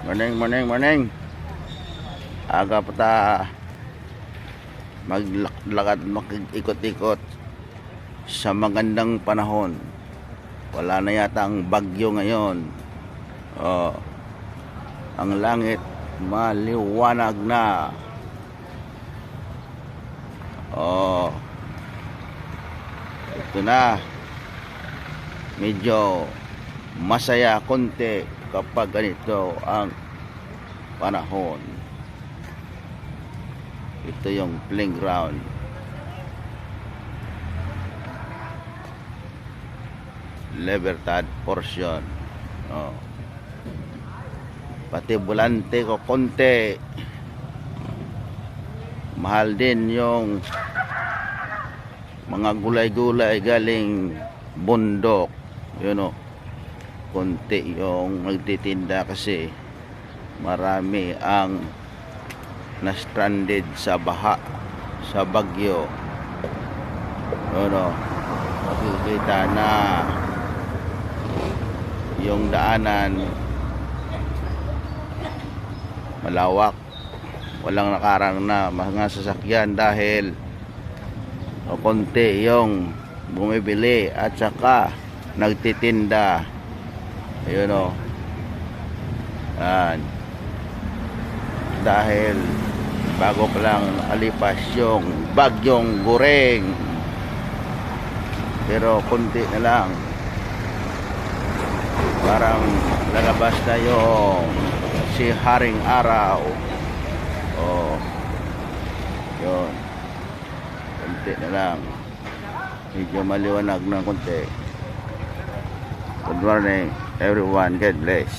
Morning. Aga pa ta maglakad, makikot-ikot sa magandang panahon. Wala na yata ang bagyo ngayon. Ang langit maliwanag na. Ito na. Medyo masaya konti kapag ganito ang panahon. Ito yung playground. Libertad portion. Pati bulante ko konti. Mahal din yung mga gulay-gulay galing bundok. Konti yung nagtitinda kasi marami ang na-stranded sa baha, sa bagyo. Makikita na yung daanan malawak, walang nakarang na mga sasakyan dahil konti yung bumibili at saka nagtitinda. Dahil bago pa lang alipas yung bagyong Gureng, pero konti na lang, parang lalabas na yung si Haring Araw. Yun, konti na lang, medyo maliwanag ng konti. Good morning everyone, God bless.